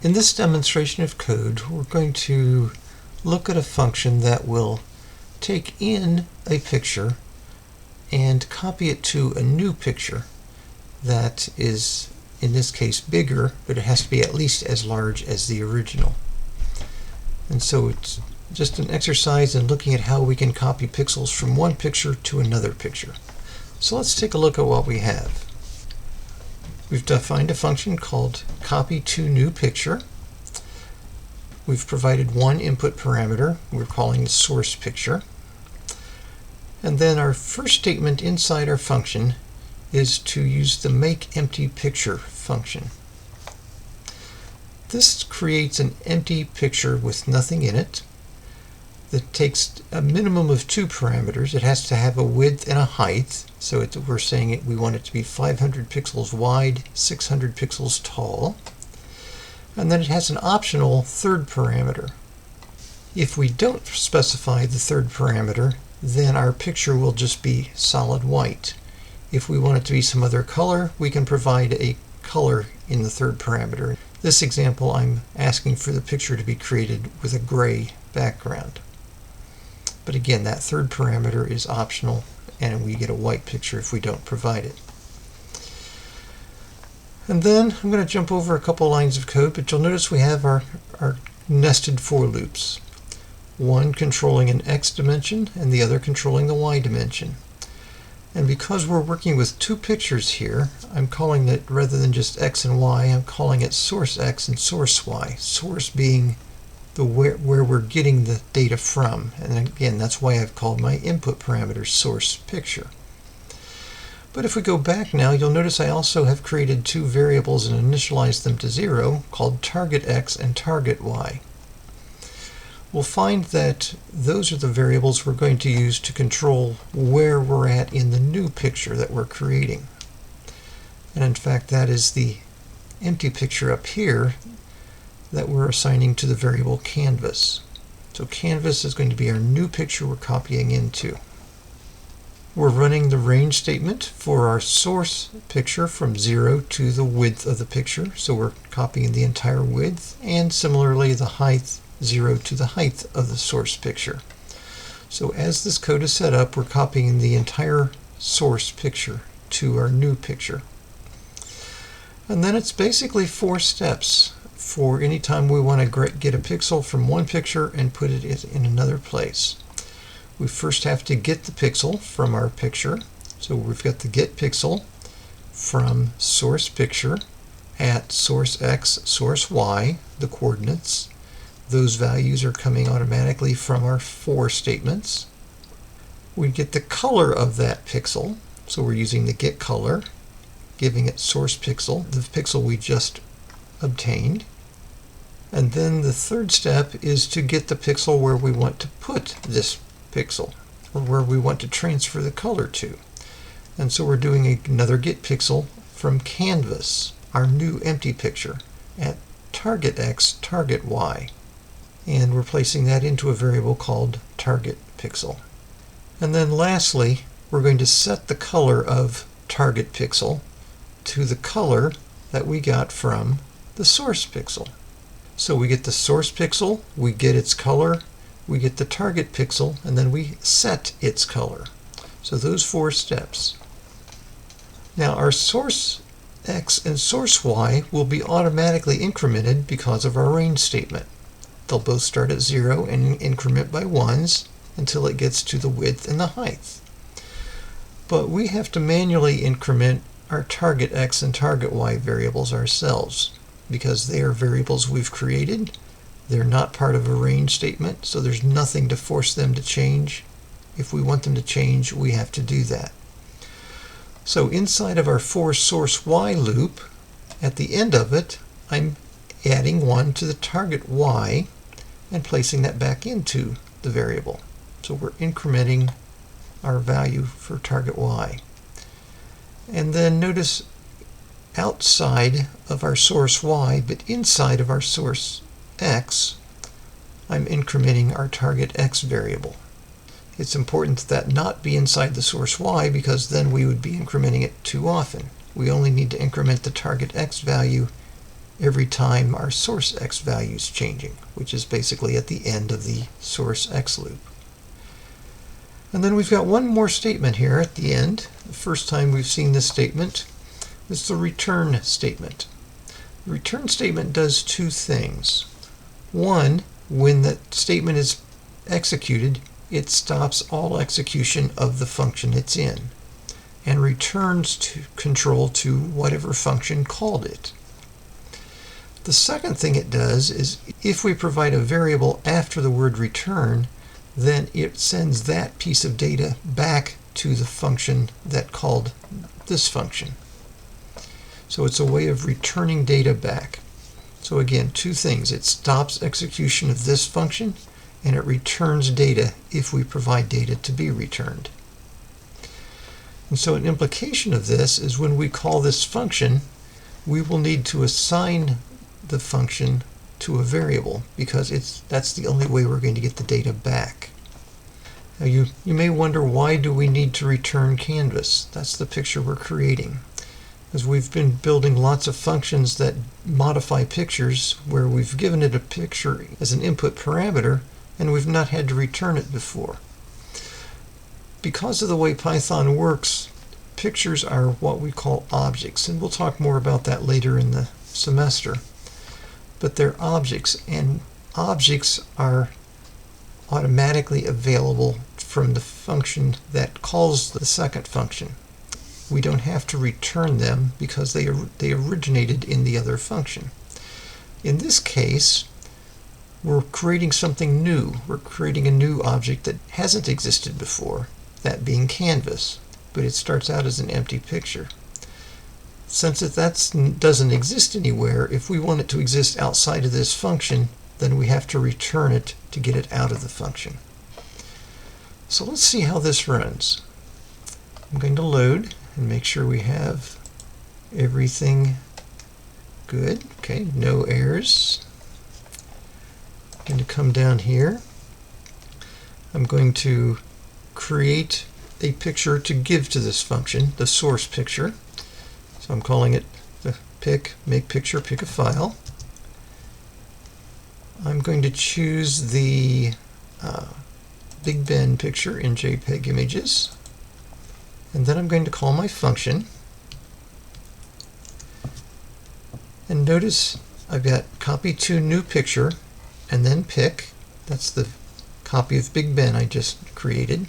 In this demonstration of code, we're going to look at a function that will take in a picture and copy it to a new picture that is, in this case, bigger, but it has to be at least as large as the original. And so it's just an exercise in looking at how we can copy pixels from one picture to another picture. So let's take a look at what we have. We've defined a function called copy to new picture. We've provided one input parameter. We're calling the source picture. And then our first statement inside our function is to use the makeEmptyPicture function. This creates an empty picture with nothing in it that takes a minimum of two parameters. It has to have a width and a height. So we're saying we want it to be 500 pixels wide, 600 pixels tall. And then it has an optional third parameter. If we don't specify the third parameter, then our picture will just be solid white. If we want it to be some other color, we can provide a color in the third parameter. This example, I'm asking for the picture to be created with a gray background. But again, that third parameter is optional, and we get a white picture if we don't provide it. And then I'm going to jump over a couple lines of code, but you'll notice we have our nested for loops. One controlling an x dimension and the other controlling the y dimension. And because we're working with two pictures here, I'm calling it, rather than just x and y, I'm calling it source x and source y. Source being the where we're getting the data from. And again, that's why I've called my input parameter source picture. But if we go back now, you'll notice I also have created two variables and initialized them to 0 called target x and target y. We'll find that those are the variables we're going to use to control where we're at in the new picture that we're creating. And in fact, that is the empty picture up here that we're assigning to the variable canvas. So canvas is going to be our new picture we're copying into. We're running the range statement for our source picture from 0 to the width of the picture. So we're copying the entire width, and similarly the height, 0 to the height of the source picture. So as this code is set up, we're copying the entire source picture to our new picture. And then it's basically 4 steps for any time we want to get a pixel from one picture and put it in another place. We first have to get the pixel from our picture. So we've got the get pixel from source picture at source x, source y, the coordinates. Those values are coming automatically from our for statements. We get the color of that pixel. So we're using the get color, giving it source pixel, the pixel we just obtained. And then the third step is to get the pixel where we want to put this pixel, or where we want to transfer the color to. And so we're doing another get pixel from canvas, our new empty picture, at target x, target y. And we're placing that into a variable called target pixel. And then lastly, we're going to set the color of target pixel to the color that we got from the source pixel. So we get the source pixel, we get its color, we get the target pixel, and then we set its color. So those 4 steps. Now our source x and source y will be automatically incremented because of our range statement. They'll both start at 0 and increment by 1s until it gets to the width and the height. But we have to manually increment our target x and target y variables ourselves, because they are variables we've created. They're not part of a range statement, so there's nothing to force them to change. If we want them to change, we have to do that. So inside of our for source y loop, at the end of it, I'm adding 1 to the target y and placing that back into the variable. So we're incrementing our value for target y. And then notice outside of our source y, but inside of our source x, I'm incrementing our target x variable. It's important that not be inside the source y, because then we would be incrementing it too often. We only need to increment the target x value every time our source x value is changing, which is basically at the end of the source x loop. And then we've got one more statement here at the end. The first time we've seen this statement is the return statement. The return statement does two things. One, when that statement is executed, it stops all execution of the function it's in and returns to control to whatever function called it. The second thing it does is if we provide a variable after the word return, then it sends that piece of data back to the function that called this function. So it's a way of returning data back. So again, two things. It stops execution of this function, and it returns data if we provide data to be returned. And so an implication of this is when we call this function, we will need to assign the function to a variable because that's the only way we're going to get the data back. Now you may wonder, why do we need to return canvas? That's the picture we're creating. Because we've been building lots of functions that modify pictures where we've given it a picture as an input parameter and we've not had to return it before. Because of the way Python works, pictures are what we call objects, and we'll talk more about that later in the semester. But they're objects, and objects are automatically available from the function that calls the second function. We don't have to return them because they originated in the other function. In this case, we're creating something new. We're creating a new object that hasn't existed before, that being canvas, but it starts out as an empty picture. Since that doesn't exist anywhere, if we want it to exist outside of this function, then we have to return it to get it out of the function. So let's see how this runs. I'm going to load and make sure we have everything good. Okay, no errors. I'm going to come down here. I'm going to create a picture to give to this function, the source picture. So I'm calling it the make picture, pick a file. I'm going to choose the Big Ben picture in JPEG images. And then I'm going to call my function. And notice I've got copy to new picture and then pick. That's the copy of Big Ben I just created.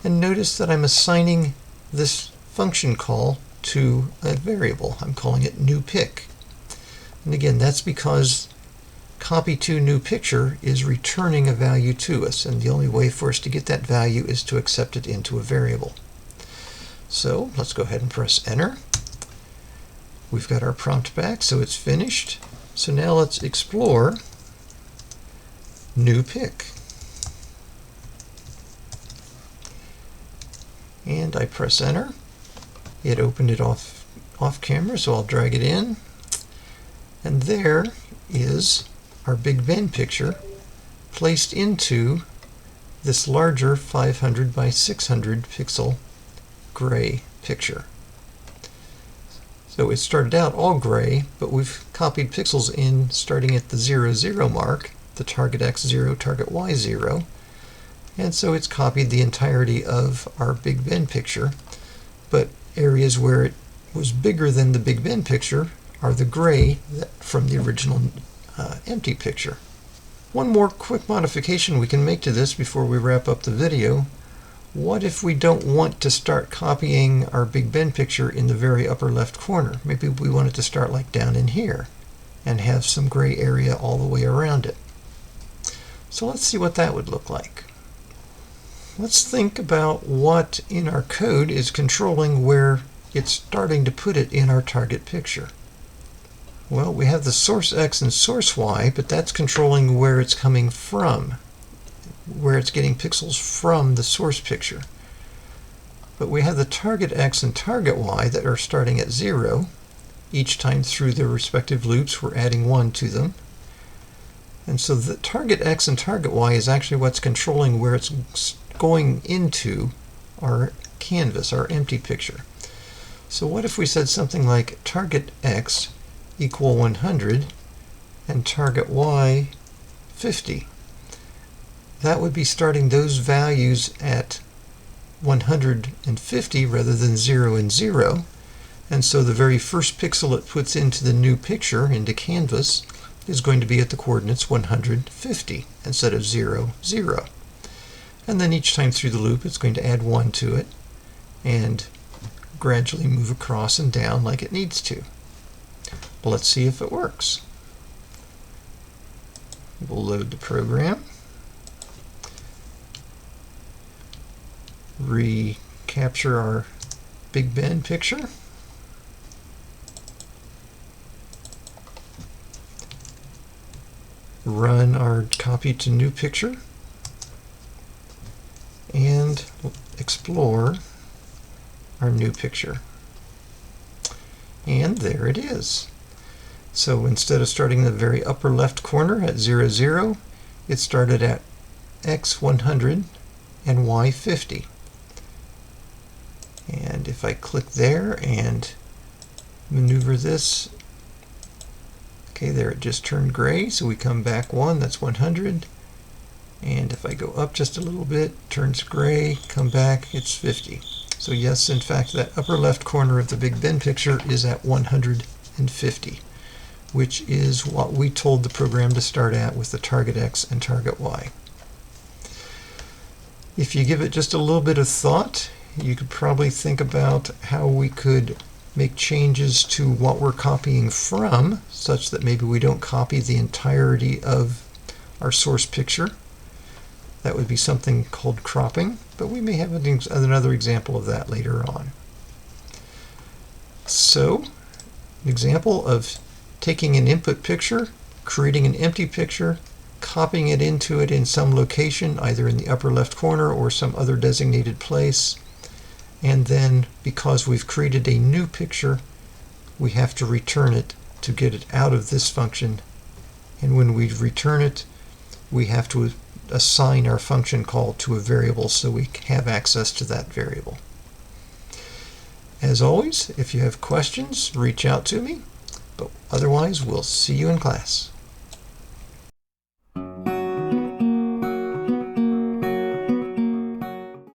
And notice that I'm assigning this function call to a variable. I'm calling it new pic. And again, that's because copy to new picture is returning a value to us, and the only way for us to get that value is to accept it into a variable. So let's go ahead and press enter. We've got our prompt back, so it's finished. So now let's explore new pic. And I press enter. It opened it off camera, so I'll drag it in. And there is our Big Ben picture placed into this larger 500 by 600 pixel gray picture. So it started out all gray, but we've copied pixels in starting at the 0, 0 mark, the target x 0, target y 0. And so it's copied the entirety of our Big Ben picture, but areas where it was bigger than the Big Ben picture are the gray from the original empty picture. One more quick modification we can make to this before we wrap up the video. What if we don't want to start copying our Big Ben picture in the very upper left corner? Maybe we want it to start like down in here and have some gray area all the way around it. So let's see what that would look like. Let's think about what in our code is controlling where it's starting to put it in our target picture. Well, we have the source x and source y, but that's controlling where it's coming from, where it's getting pixels from the source picture. But we have the target x and target y that are starting at 0. Each time through their respective loops, we're adding 1 to them. And so the target x and target y is actually what's controlling where it's going into our canvas, our empty picture. So what if we said something like target x equal 100 and target y 50. That would be starting those values at 150 rather than 0 and 0. And so the very first pixel it puts into the new picture, into Canvas, is going to be at the coordinates 150 instead of 0, 0. And then each time through the loop it's going to add 1 to it and gradually move across and down like it needs to. Well, let's see if it works. We'll load the program. Recapture our Big Ben picture. Run our copy to new picture and explore our new picture. And there it is. So instead of starting in the very upper left corner at 0, 0, it started at x 100 and y 50. And if I click there and maneuver this, okay, there it just turned gray, so we come back 1, that's 100. And if I go up just a little bit, turns gray, come back, it's 50. So yes, in fact, that upper left corner of the Big Ben picture is at 150, which is what we told the program to start at with the target X and target Y. If you give it just a little bit of thought, you could probably think about how we could make changes to what we're copying from, such that maybe we don't copy the entirety of our source picture. That would be something called cropping, but we may have another example of that later on. So, an example of taking an input picture, creating an empty picture, copying it into it in some location, either in the upper left corner or some other designated place, and then because we've created a new picture, we have to return it to get it out of this function. And when we return it, we have to assign our function call to a variable so we have access to that variable. As always, if you have questions, reach out to me, but otherwise we'll see you in class.